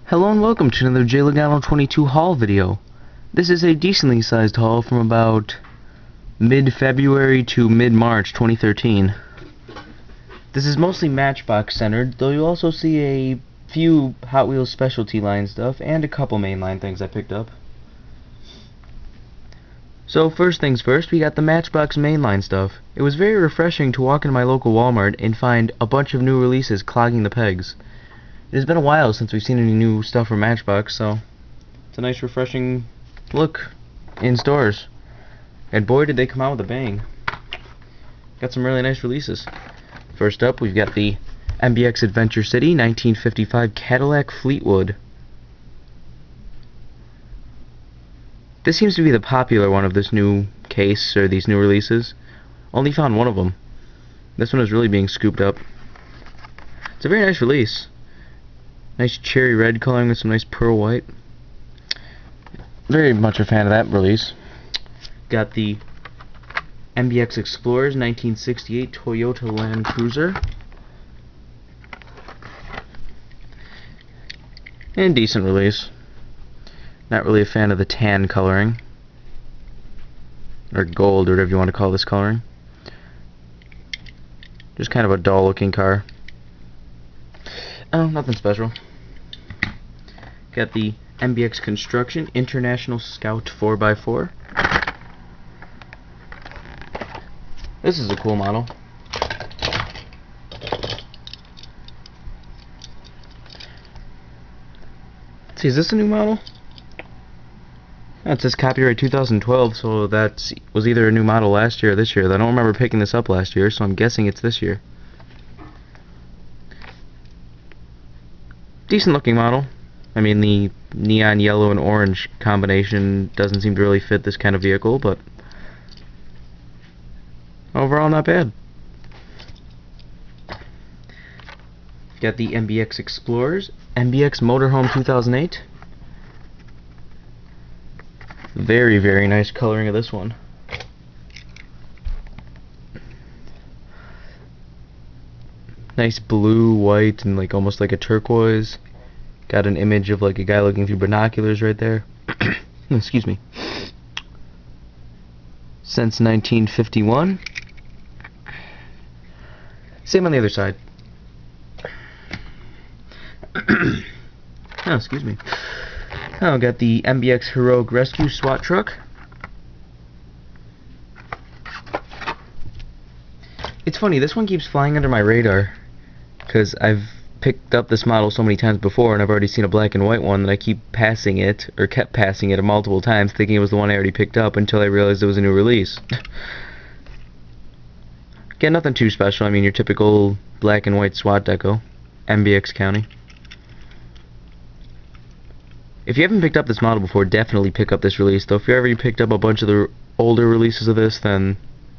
Hello and welcome to another J Logano 22 haul video. This is a decently sized haul from about mid-February to mid-March 2013. This is mostly Matchbox centered, though you'll also see a few Hot Wheels specialty line stuff and a couple mainline things I picked up. So first things first, we got the Matchbox mainline stuff. It was very refreshing to walk into my local Walmart and find a bunch of new releases clogging the pegs. It has been a while since we've seen any new stuff from Matchbox, so it's a nice refreshing look in stores. And boy did they come out with a bang. Got some really nice releases. First up, we've got the MBX Adventure City 1955 Cadillac Fleetwood. This seems to be the popular one of this new case, or these new releases. Only found one of them. This one is really being scooped up. It's a very nice release. Nice cherry red coloring with some nice pearl white. Very much a fan of that release. Got the MBX Explorers 1968 Toyota Land Cruiser. And decent release. Not really a fan of the tan coloring. Or gold, or whatever you want to call this coloring. Just kind of a dull looking car. Oh, nothing special. Got the MBX Construction International Scout 4x4. This is a cool model. Let's see, is this a new model? Oh, it says copyright 2012, so that was either a new model last year or this year. I don't remember picking this up last year, so I'm guessing it's this year. Decent looking model. I mean, the neon yellow and orange combination doesn't seem to really fit this kind of vehicle, but overall not bad. Got the MBX Explorers, MBX Motorhome 2008. Very, very nice coloring of this one. Nice blue, white, and like almost like a turquoise. Got an image of like a guy looking through binoculars right there. Excuse me. Since 1951. Same on the other side. Oh, excuse me. Oh, got the MBX Heroic Rescue SWAT truck. It's funny, this one keeps flying under my radar because I've picked up this model so many times before, and I've already seen a black and white one that I keep passing it, or kept passing it multiple times, thinking it was the one I already picked up until I realized it was a new release. Again, nothing too special. I mean, your typical black and white SWAT deco, MBX County. If you haven't picked up this model before, definitely pick up this release. Though if you already picked up a bunch of the older releases of this, then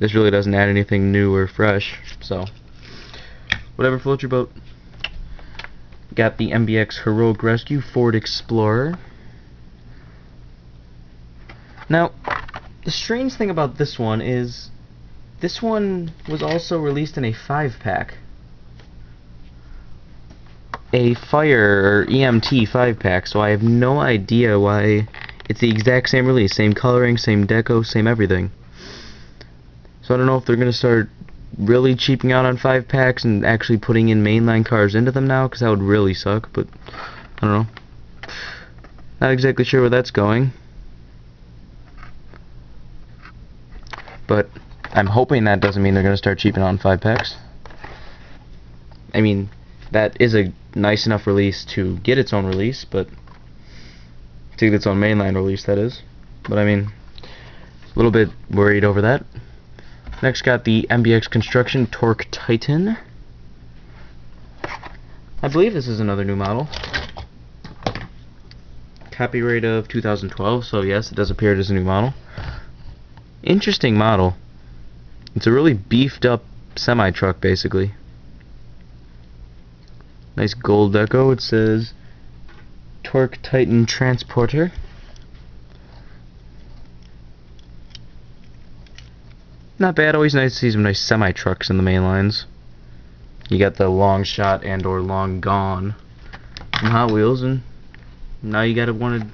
this really doesn't add anything new or fresh. So, whatever floats your boat. Got the MBX Heroic Rescue Ford Explorer. Now, the strange thing about this one is this one was also released in a 5-pack. A fire or EMT 5-pack, so I have no idea why it's the exact same release, same coloring, same deco, same everything. So I don't know if they're going to start really cheaping out on 5-packs and actually putting in mainline cars into them now, because that would really suck, but I don't know. Not exactly sure where that's going. But I'm hoping that doesn't mean they're going to start cheaping out on 5-packs. I mean, that is a nice enough release to get its own release, but to get its own mainline release, that is. But I mean, a little bit worried over that. Next, got the MBX Construction Torque Titan. I believe this is another new model. Copyright of 2012, so yes, it does appear as a new model. Interesting model. It's a really beefed up semi-truck, basically. Nice gold deco. It says Torque Titan Transporter. Not bad. Always nice to see some nice semi-trucks in the main lines. You got the long shot and or long gone from Hot Wheels, and Now you gotta want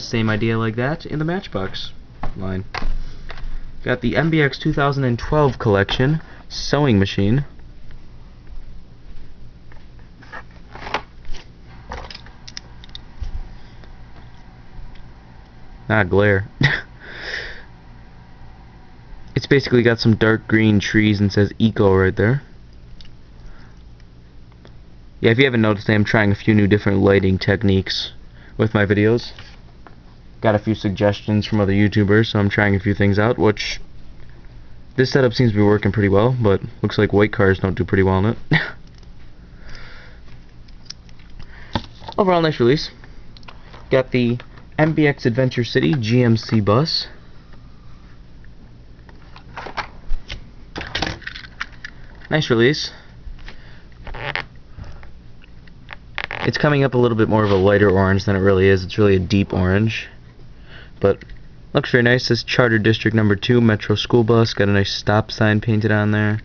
same idea like that in the Matchbox line. Got the MBX 2012 collection sewing machine. Glare. It's basically got some dark green trees and says Eco right there. Yeah, if you haven't noticed, I am trying a few new different lighting techniques with my videos. Got a few suggestions from other YouTubers, so I'm trying a few things out, which this setup seems to be working pretty well, but looks like white cars don't do pretty well in it. Overall, nice release. Got the MBX Adventure City GMC bus. Nice release. It's coming up a little bit more of a lighter orange than it really is. It's really a deep orange. But looks very nice. This Charter District number 2 Metro School Bus. Got a nice stop sign painted on there.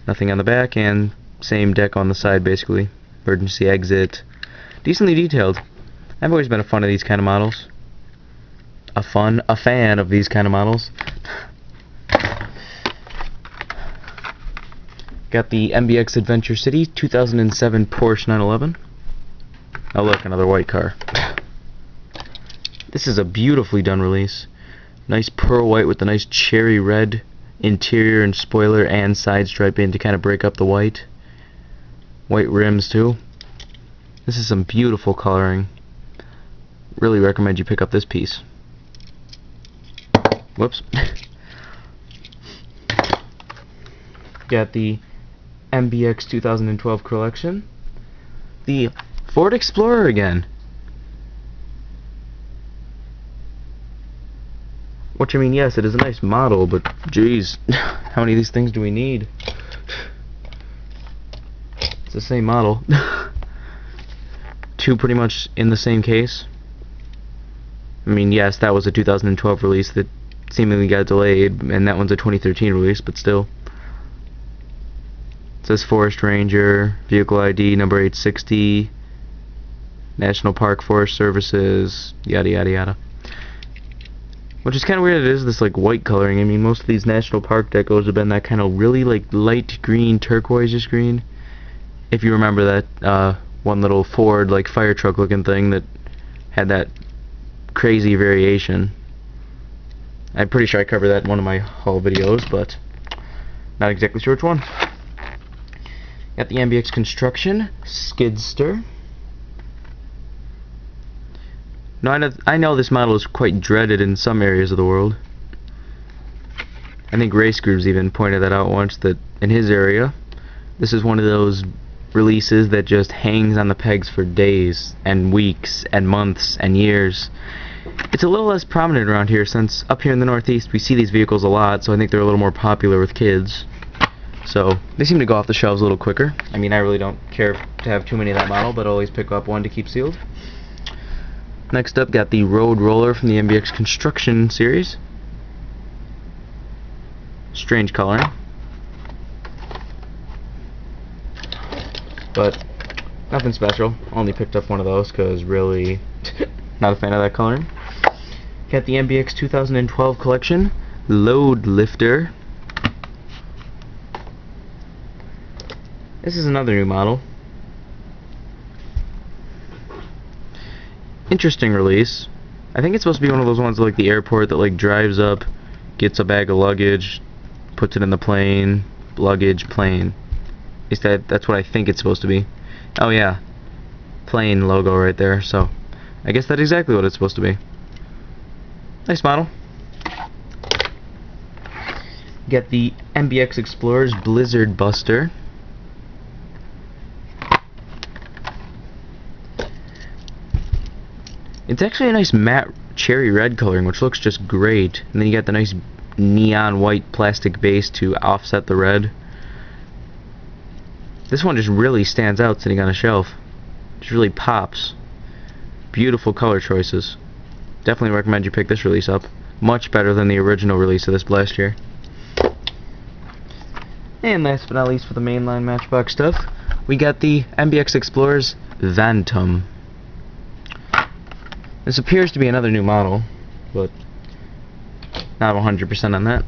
Nothing on the back, and same deck on the side basically. Emergency exit. Decently detailed. I've always been a fan of these kind of models. A fan of these kind of models. Got the MBX Adventure City 2007 Porsche 911. Oh look, another white car. This is a beautifully done release. Nice pearl white with the nice cherry red interior and spoiler and side striping to kind of break up the white. White rims too. This is some beautiful coloring. Really recommend you pick up this piece. Whoops. Got the MBX 2012 collection. The Ford Explorer again. Which, I mean, yes, it is a nice model, but geez, how many of these things do we need? It's the same model. Two pretty much in the same case. I mean, yes, that was a 2012 release that seemingly got delayed, and that one's a 2013 release, but still. It says Forest Ranger, vehicle ID number 860, National Park Forest Services, yada yada yada. Which is kind of weird. It is this like white coloring. I mean, most of these National Park decos have been that kind of really like light green, turquoise green. If you remember that one little Ford like fire truck looking thing that had that crazy variation. I'm pretty sure I covered that in one of my haul videos, but not exactly sure which one. Got the MBX Construction Skidster. Now I know this model is quite dreaded in some areas of the world. I think Race Grooves even pointed that out once, that in his area, this is one of those releases that just hangs on the pegs for days and weeks and months and years. It's a little less prominent around here, since up here in the Northeast we see these vehicles a lot, so I think they're a little more popular with kids. So they seem to go off the shelves a little quicker. I mean, I really don't care to have too many of that model, but I'll always pick up one to keep sealed. Next up, got the Road Roller from the MBX Construction series. Strange coloring, but nothing special. Only picked up one of those because really not a fan of that coloring. Got the MBX 2012 collection Load Lifter. This is another new model. Interesting release. I think it's supposed to be one of those ones like the airport that like drives up, gets a bag of luggage, puts it in the plane, luggage, plane. Is that's what I think it's supposed to be. Oh yeah, plane logo right there. So I guess that's exactly what it's supposed to be. Nice model. Get the MBX Explorer's Blizzard Buster. It's actually a nice matte cherry red coloring, which looks just great. And then you got the nice neon white plastic base to offset the red. This one just really stands out sitting on a shelf. Just really pops. Beautiful color choices. Definitely recommend you pick this release up. Much better than the original release of this last year. And last but not least, for the mainline Matchbox stuff, we got the MBX Explorer's Phantom. This appears to be another new model, but not 100% on that.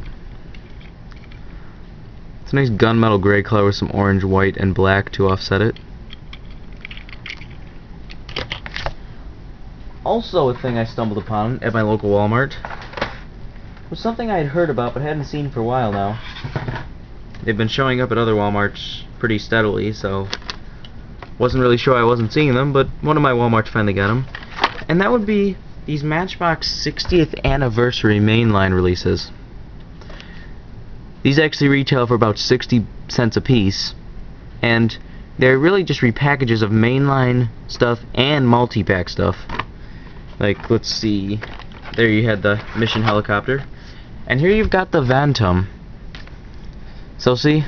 It's a nice gunmetal gray color with some orange, white, and black to offset it. Also, a thing I stumbled upon at my local Walmart was something I had heard about but hadn't seen for a while now. They've been showing up at other Walmarts pretty steadily, so wasn't really sure I wasn't seeing them, but one of my Walmarts finally got them. And that would be these Matchbox 60th anniversary mainline releases. These actually retail for about 60 cents a piece, and they're really just repackages of mainline stuff and multi-pack stuff. Like, let's see, there you had the Mission Helicopter, and here you've got the Phantom. So see,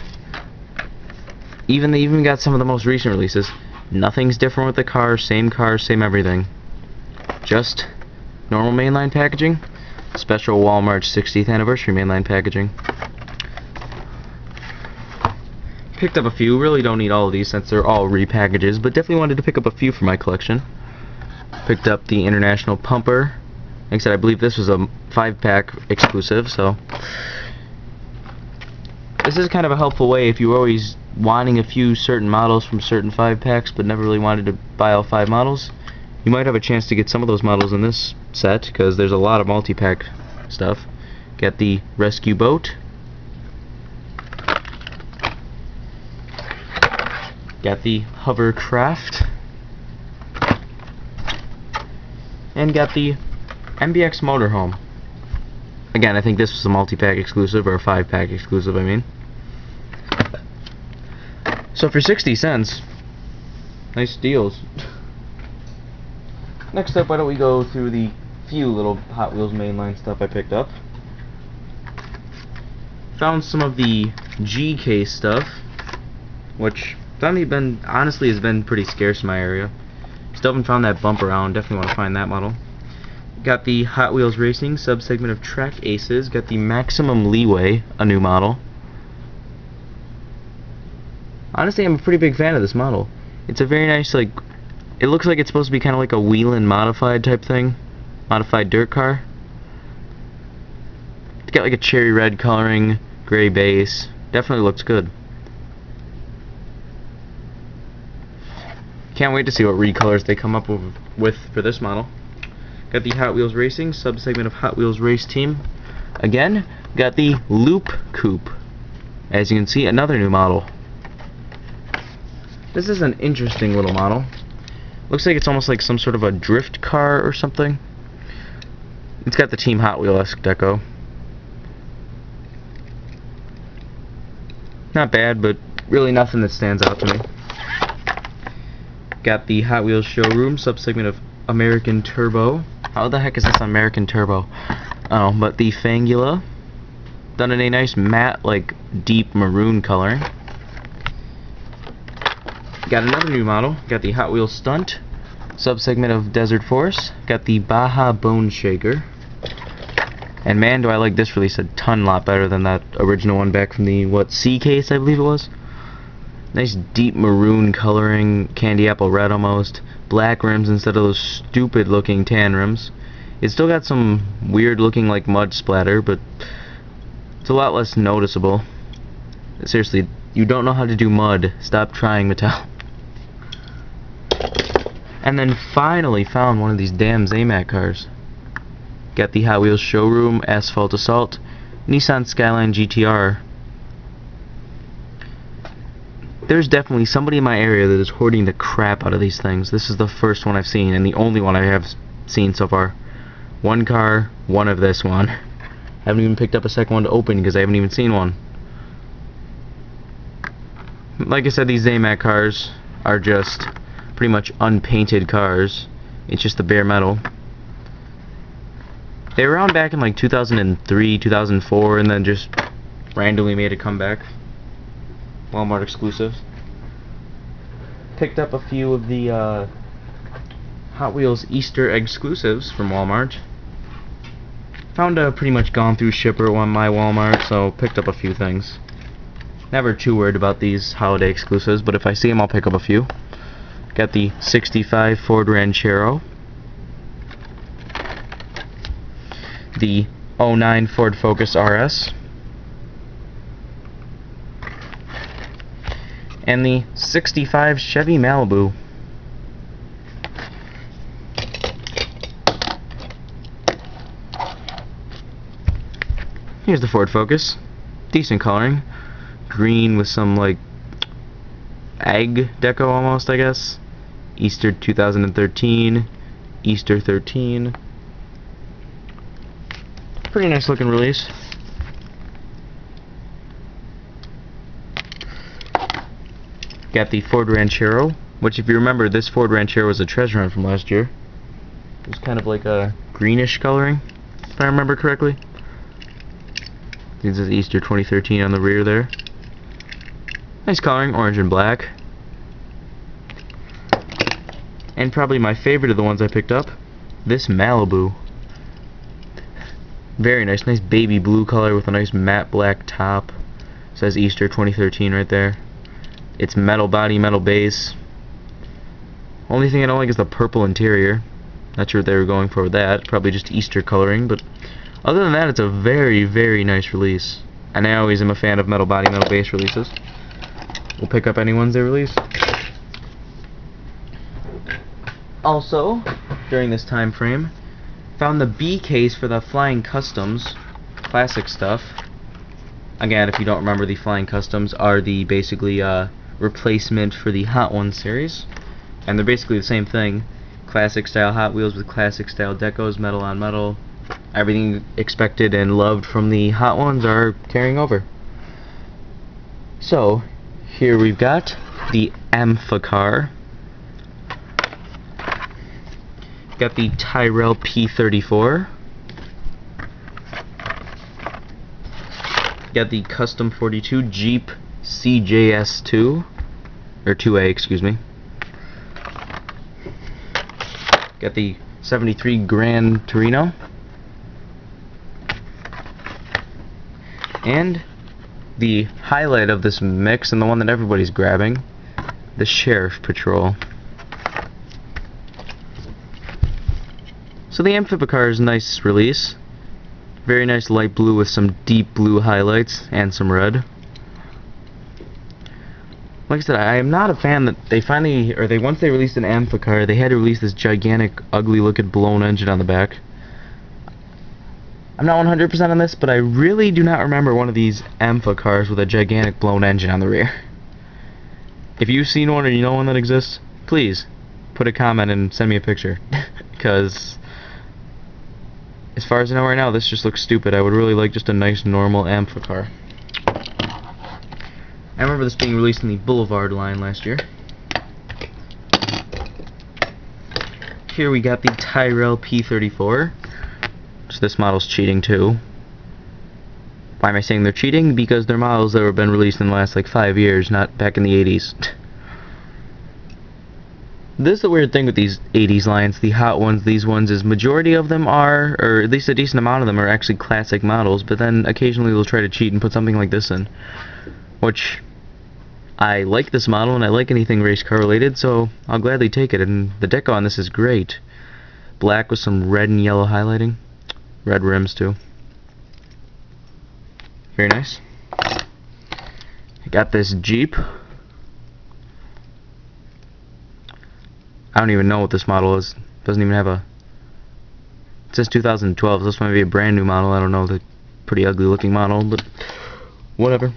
they even got some of the most recent releases. Nothing's different with the car, same everything. Just normal mainline packaging, special Walmart 60th anniversary mainline packaging. Picked up a few, really don't need all of these since they're all repackages, but definitely wanted to pick up a few for my collection. Picked up the International Pumper. Like I said, I believe this was a 5-pack exclusive, so this is kind of a helpful way if you were always wanting a few certain models from certain 5-packs but never really wanted to buy all 5 models. You might have a chance to get some of those models in this set, because there's a lot of multi-pack stuff. Got the Rescue Boat. Got the Hovercraft. And got the MBX Motorhome. Again, I think this was a multi-pack exclusive, or a 5-pack exclusive, I mean. So for 60 cents, nice deals. Next up, why don't we go through the few little Hot Wheels mainline stuff I picked up. Found some of the G-case stuff, which honestly has been pretty scarce in my area. Still haven't found that bump around, definitely want to find that model. Got the Hot Wheels Racing subsegment of Track Aces, got the Maximum Leeway, a new model. Honestly, I'm a pretty big fan of this model. It's a very nice, like, it looks like it's supposed to be kind of like a Wheelin' modified type thing. Modified dirt car. It's got like a cherry red coloring, gray base. Definitely looks good. Can't wait to see what recolors they come up with for this model. Got the Hot Wheels Racing subsegment of Hot Wheels Race Team. Again, got the Loop Coupe. As you can see, another new model. This is an interesting little model. Looks like it's almost like some sort of a drift car or something. It's got the Team Hot Wheel-esque deco. Not bad, but really nothing that stands out to me. Got the Hot Wheels Showroom subsegment of American Turbo. How the heck is this American Turbo? Oh, but the Fangula. Done in a nice matte, like, deep maroon coloring. Got another new model. Got the Hot Wheels Stunt subsegment of Desert Force. Got the Baja Bone Shaker. And man, do I like this release a lot better than that original one back from the, C case, I believe it was. Nice deep maroon coloring, candy apple red almost. Black rims instead of those stupid looking tan rims. It's still got some weird looking like mud splatter, but it's a lot less noticeable. Seriously, you don't know how to do mud. Stop trying, Mattel. And then finally found one of these damn Zamac cars. Got the Hot Wheels Showroom Asphalt Assault Nissan Skyline GTR. There's definitely somebody in my area that is hoarding the crap out of these things. This is the first one I've seen, and the only one I have seen so far. One car, one of this one. Haven't even picked up a second one to open because I haven't even seen one. Like I said, these Zamac cars are just pretty much unpainted cars. It's just the bare metal. They were around back in like 2003, 2004, and then just randomly made a comeback. Walmart exclusives. Picked up a few of the Hot Wheels Easter egg exclusives from Walmart. Found a pretty much gone through shipper on my Walmart, so picked up a few things. Never too worried about these holiday exclusives, but if I see them, I'll pick up a few. Got the 65 Ford Ranchero. the '09 Ford Focus RS, and the '65 Chevy Malibu. Here's the Ford Focus. Decent coloring. Green with some like egg deco almost, I guess. Easter 2013. Easter 13. Pretty nice looking release. Got the Ford Ranchero, which if you remember, this Ford Ranchero was a treasure hunt from last year. It was kind of like a greenish coloring, if I remember correctly. This is Easter 2013 on the rear there. Nice coloring, orange and black. And probably my favorite of the ones I picked up, this Malibu. Very nice baby blue color with a nice matte black top. It says Easter 2013 right there. It's metal body, metal base. Only thing I don't like is the purple interior. Not sure what they were going for with that. Probably just Easter coloring, but other than that, it's a very, very nice release. And I always am a fan of metal body, metal base releases. We'll pick up any ones they release. Also, during this time frame, found the B case for the Flying Customs classic stuff. Again, if you don't remember, the Flying Customs are the basically replacement for the Hot Ones series, and they're basically the same thing. Classic style Hot Wheels with classic style decos, metal on metal. Everything expected and loved from the Hot Ones are carrying over. So, here we've got the Amphicar. Got the Tyrrell P34. Got the Custom 42 Jeep CJS2, or 2A, excuse me. Got the 73 Gran Torino. And the highlight of this mix, and the one that everybody's grabbing, the Sheriff Patrol. So the Amphicar is a nice release. Very nice light blue with some deep blue highlights and some red. Like I said, I am not a fan that once they released an Amphicar, they had to release this gigantic, ugly looking blown engine on the back. I'm not 100% on this, but I really do not remember one of these Amphicars with a gigantic blown engine on the rear. If you've seen one or you know one that exists, please put a comment and send me a picture. Because as far as I know right now, this just looks stupid. I would really like just a nice normal Amphicar. I remember this being released in the Boulevard line last year. Here we got the Tyrrell P34. So this model's cheating too. Why am I saying they're cheating? Because they're models that have been released in the last like 5 years, not back in the 80s. This is the weird thing with these 80s lines, the Hot Ones, these ones, is majority of them are, or at least a decent amount of them are actually classic models, but then occasionally they'll try to cheat and put something like this in. Which, I like this model and I like anything race car related, so I'll gladly take it, and the deco on this is great. Black with some red and yellow highlighting. Red rims too. Very nice. I got this Jeep. I don't even know what this model is. Doesn't even have a... It says 2012, so this might be a brand new model. I don't know, the pretty ugly looking model, but whatever.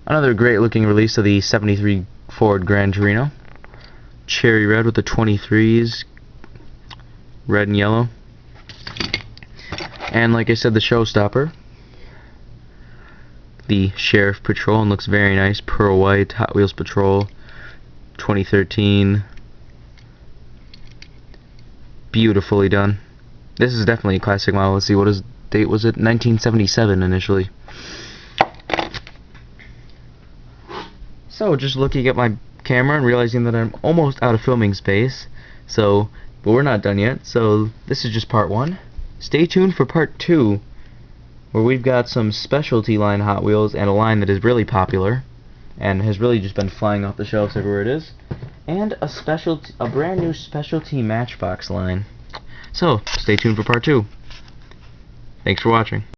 Another great looking release of the 73 Ford Gran Torino. Cherry red with the 23s. Red and yellow. And like I said, the showstopper. The Sheriff Patrol, and looks very nice. Pearl white, Hot Wheels Patrol, 2013. Beautifully done. This is definitely a classic model. Let's see, what is date was it? 1977 initially. So just looking at my camera and realizing that I'm almost out of filming space. But we're not done yet. So this is just part 1. Stay tuned for part 2, where we've got some specialty line Hot Wheels and a line that is really popular and has really just been flying off the shelves everywhere it is, and a brand new specialty Matchbox line. So stay tuned for part 2. Thanks for watching.